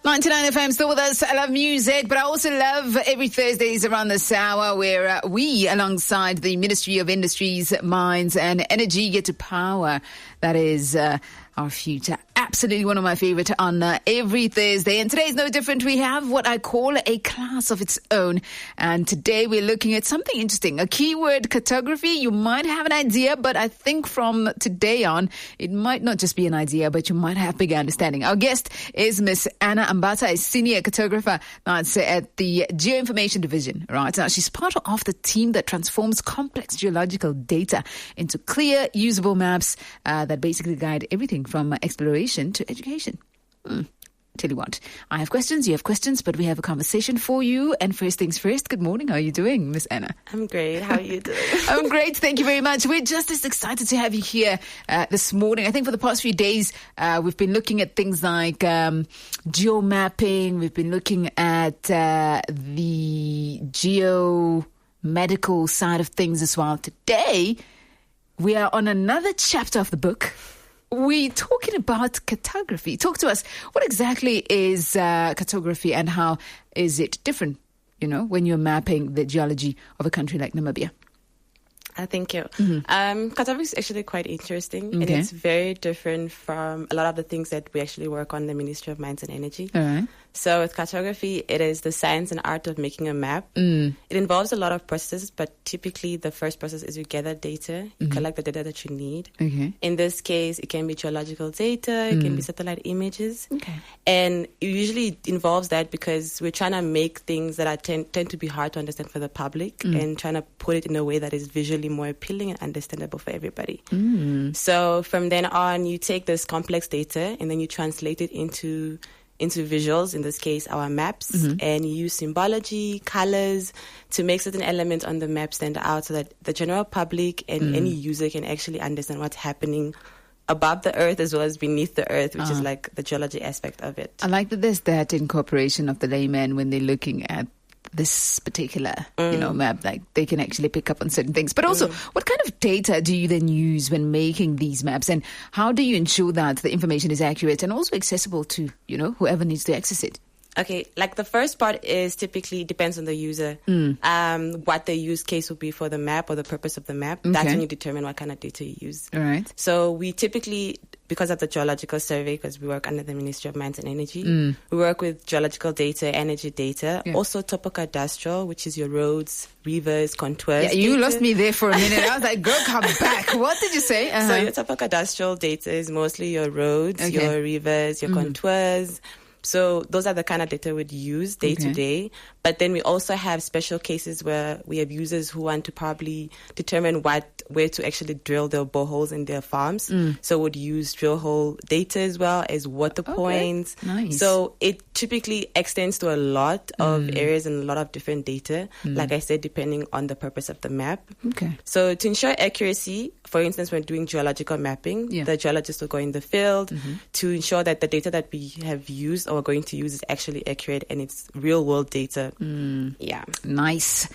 99 FM, still with us. I love music, but I also love every Thursdays around this hour where we, alongside the Ministry of Industries, Mines and Energy, get to power. That is our future. Absolutely one of my favorite on every Thursday. And today is no different. We have what I call a class of its own. And today we're looking at something interesting. A keyword cartography. You might have an idea, but I think from today on, it might not just be an idea, but you might have bigger understanding. Our guest is Miss Anna Ambata, a Senior Cartographer at the Geoinformation Division. Right now, she's part of the team that transforms complex geological data into clear, usable maps that basically guide everything from exploration to education. Tell you what, I have questions, you have questions, but we have a conversation for you. And first things first, good morning. How are you doing, Miss Anna? I'm great. How are you doing? I'm great. Thank you very much. We're just as excited to have you here this morning. I think for the past few days, we've been looking at things like geomapping. We've been looking at the geomedical side of things as well. Today, we are on another chapter of the book. We're talking about cartography. Talk to us. What exactly is cartography and how is it different, when you're mapping the geology of a country like Namibia? Thank you. Cartography is actually quite interesting. Okay. And it's very different from a lot of the things that we actually work on in the Ministry of Mines and Energy. All right. So with cartography, it is the science and art of making a map. It involves a lot of processes, but typically the first process is you gather data, you collect the data that you need. Okay. In this case, it can be geological data, it can be satellite images. Okay. And it usually involves that because we're trying to make things that are tend to be hard to understand for the public and trying to put it in a way that is visually more appealing and understandable for everybody. So from then on, you take this complex data and then you translate it into visuals, in this case, our maps, and you use symbology, colors to make certain elements on the map stand out so that the general public and any user can actually understand what's happening above the earth as well as beneath the earth, which is like the geology aspect of it. I like that there's that incorporation of the layman when they're looking at this particular, map, like they can actually pick up on certain things. But also, what kind of data do you then use when making these maps? And how do you ensure that the information is accurate and also accessible to, whoever needs to access it? Okay, like the first part is typically depends on the user. What the use case will be for the map or the purpose of the map. That's when you determine what kind of data you use. All right. So we typically, because of the geological survey, because we work under the Ministry of Mines and Energy, we work with geological data, energy data, also topocadastral, which is your roads, rivers, contours. Yeah, you lost me there for a minute. I was like, girl, come back. What did you say? So your topocadastral data is mostly your roads, your rivers, your contours. So those are the kind of data we'd use day to day. But then we also have special cases where we have users who want to probably determine where to actually drill their boreholes in their farms. So we'd use drill hole data as well as water points. Nice. So it typically extends to a lot of areas and a lot of different data, like I said, depending on the purpose of the map. Okay. So to ensure accuracy, for instance, when doing geological mapping, the geologist will go in the field to ensure that the data that we have used or are going to use is actually accurate and it's real world data. Yeah. Nice.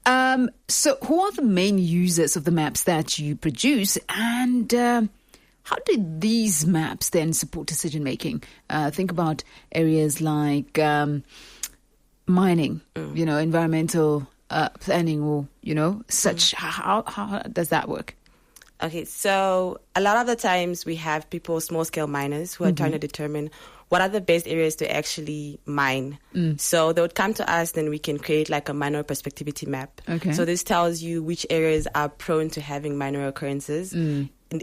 So who are the main users of the maps that you produce, and how did these maps then support decision making? Think about areas like mining, environmental planning, or such. How does that work? Okay, so a lot of the times we have people, small scale miners, who are trying to determine what are the best areas to actually mine. So they would come to us, then we can create like a minor prospectivity map. Okay. So this tells you which areas are prone to having minor occurrences,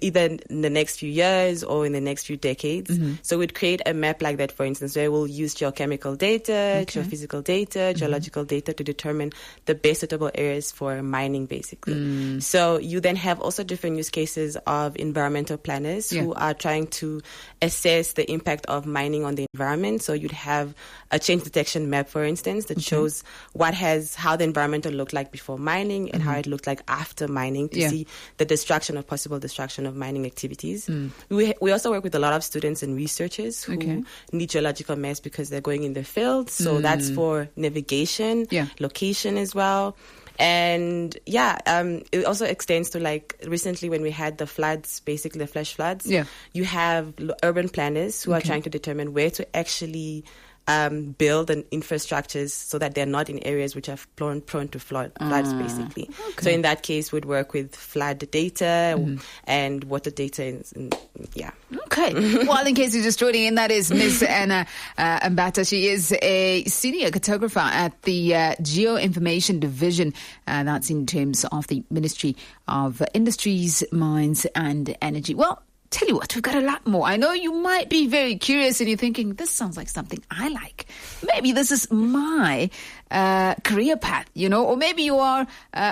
either in the next few years or in the next few decades. So we'd create a map like that, for instance, where we'll use geochemical data, geophysical data, geological data to determine the best suitable areas for mining, basically. So you then have also different use cases of environmental planners who are trying to assess the impact of mining on the environment. So you'd have a change detection map, for instance, that shows how the environment looked like before mining and how it looked like after mining to see the possible destruction of mining activities. We also work with a lot of students and researchers who need geological maps because they're going in the field. So that's for navigation, location as well. And it also extends to like recently when we had the floods, basically the flash floods, you have urban planners who are trying to determine where to actually build an infrastructures so that they're not in areas which are prone to floods, basically. Okay. So in that case, we'd work with flood data and water data. Okay. Well, in case you're just joining in, that is Ms. Anna Ambata. She is a senior cartographer at the Geoinformation Division. That's in terms of the Ministry of Industries, Mines and Energy. Well, tell you what, we've got a lot more. I know you might be very curious and you're thinking, this sounds like something I like. Maybe this is my career path, or maybe you are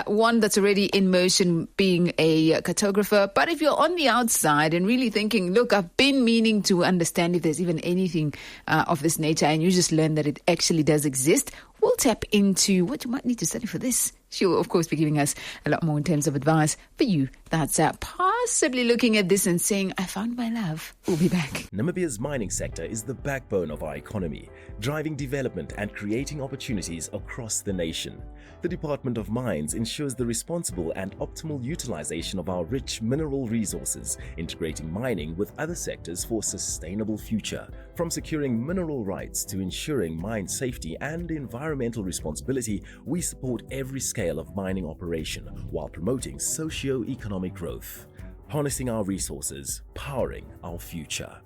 one that's already in motion being a cartographer. But if you're on the outside and really thinking, look, I've been meaning to understand if there's even anything of this nature, and you just learn that it actually does exist, we'll tap into what you might need to study for this. She'll, of course, be giving us a lot more in terms of advice for you that's possibly looking at this and saying, I found my love. We'll be back. Namibia's mining sector is the backbone of our economy, driving development and creating opportunities across the nation. The Department of Mines ensures the responsible and optimal utilization of our rich mineral resources, integrating mining with other sectors for a sustainable future. From securing mineral rights to ensuring mine safety and environmental responsibility, we support every scale of mining operation while promoting socio-economic growth. Harnessing our resources, powering our future.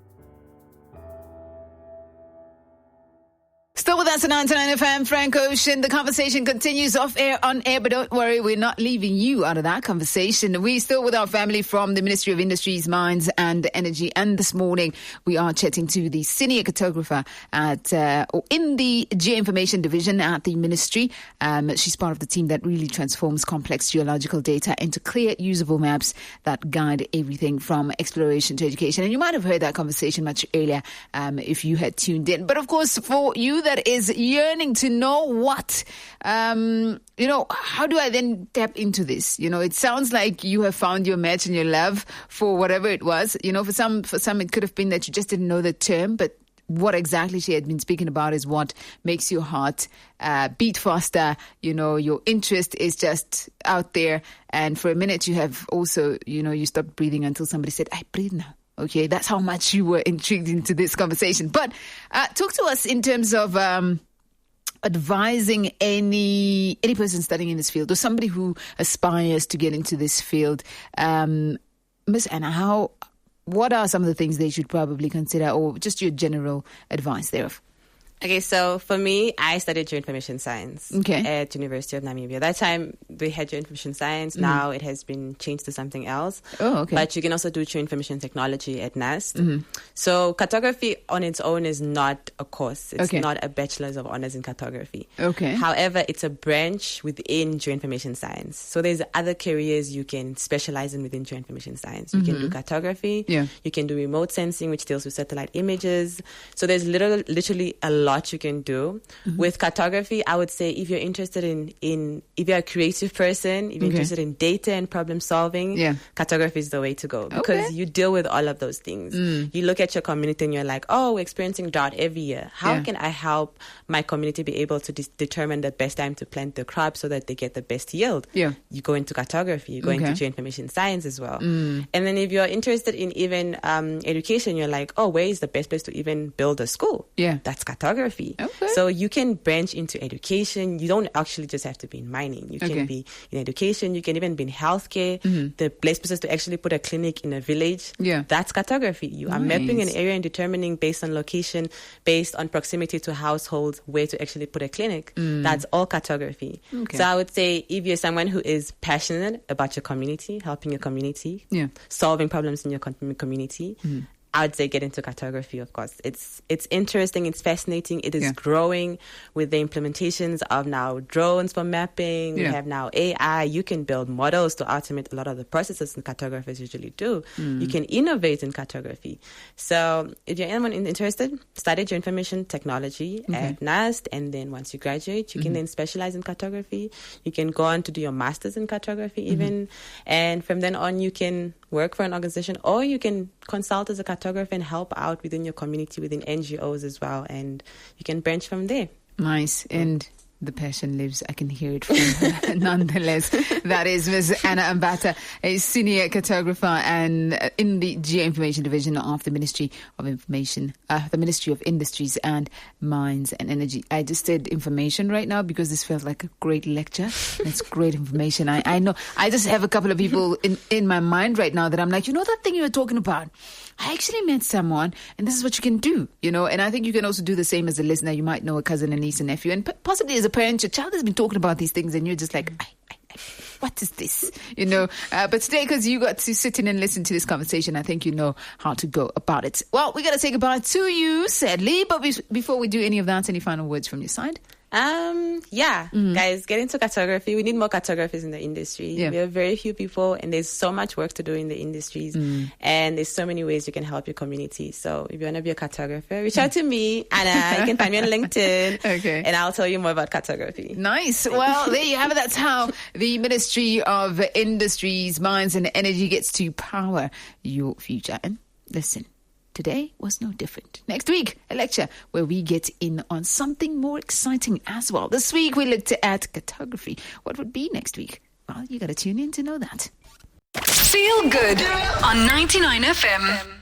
Still with us at 99 FM, Frank Ocean. The conversation continues off air, on air, but don't worry, we're not leaving you out of that conversation. We're still with our family from the Ministry of Industries, Mines and Energy. And this morning, we are chatting to the Senior Cartographer in the Geoinformation Division at the Ministry. She's part of the team that really transforms complex geological data into clear, usable maps that guide everything from exploration to education. And you might have heard that conversation much earlier if you had tuned in. But of course, for you that is yearning to know what, how do I then tap into this? It sounds like you have found your match and your love for whatever it was. For some it could have been that you just didn't know the term, but what exactly she had been speaking about is what makes your heart beat faster. Your interest is just out there. And for a minute you have also, you stopped breathing until somebody said, I breathe now. Okay, that's how much you were intrigued into this conversation. But talk to us in terms of advising any person studying in this field or somebody who aspires to get into this field. Ms. Anna, what are some of the things they should probably consider, or just your general advice thereof? Okay, so for me, I studied geoinformation science at University of Namibia. That time, we had geoinformation science. Now it has been changed to something else. Oh, okay. But you can also do geoinformation technology at NAST. So cartography on its own is not a course. It's not a bachelor's of honors in cartography. Okay. However, it's a branch within geoinformation science. So there's other careers you can specialize in within geoinformation science. You can do cartography. Yeah. You can do remote sensing, which deals with satellite images. So there's literally a lot you can do. With cartography, I would say if you're interested in if you're a creative person, if you're interested in data and problem solving, cartography is the way to go, because you deal with all of those things. You look at your community and you're like, oh, we're experiencing drought every year. How can I help my community be able to determine the best time to plant the crop so that they get the best yield? You go into cartography, you go into geoinformation science as well. And then if you're interested in even education, you're like, oh, where is the best place to even build a school? That's cartography. So you can branch into education. You don't actually just have to be in mining. You can be in education. You can even be in healthcare. The places to actually put a clinic in a village. That's cartography. You are mapping an area and determining based on location, based on proximity to households, where to actually put a clinic. That's all cartography. So I would say if you're someone who is passionate about your community, helping your community, solving problems in your community, I would say get into cartography, of course. It's interesting, it's fascinating, it is growing with the implementations of now drones for mapping. We have now AI. You can build models to automate a lot of the processes that cartographers usually do. You can innovate in cartography. So if you're anyone interested, study geoinformation technology at NAST, and then once you graduate, you can then specialize in cartography. You can go on to do your master's in cartography even, and from then on you can work for an organization, or you can consult as a cartographer and help out within your community, within NGOs as well, and you can branch from there. Nice. And The passion lives. I can hear it from her. Nonetheless, that is Ms. Anna Ambata, a senior cartographer and in the Geoinformation Division of the Ministry of Information, the Ministry of Industries and Mines and Energy. I just did information right now because this felt like a great lecture. It's great information. I know. I just have a couple of people in my mind right now that I'm like, that thing you were talking about? I actually met someone, and this is what you can do, and I think you can also do the same as a listener. You might know a cousin, a niece, a nephew, and possibly as a parent, your child has been talking about these things, and you're just like, what is this? But today, because you got to sit in and listen to this conversation, I think you know how to go about it. Well, we got to say goodbye to you, sadly, but before we do any of that, any final words from your side? Guys, get into cartography. We need more cartographers in the industry. Yeah. We have very few people, and there's so much work to do in the industries, and there's so many ways you can help your community. So if you want to be a cartographer, reach out to me, Anna. You can find me on LinkedIn, okay, and I'll tell you more about cartography. Nice. Well, there you have it. That's how the Ministry of Industries, Mines and Energy gets to power your future. And listen, today was no different. Next week, a lecture where we get in on something more exciting as well. This week, we looked at cartography. What would be next week? Well, you got to tune in to know that. Feel good on 99 FM.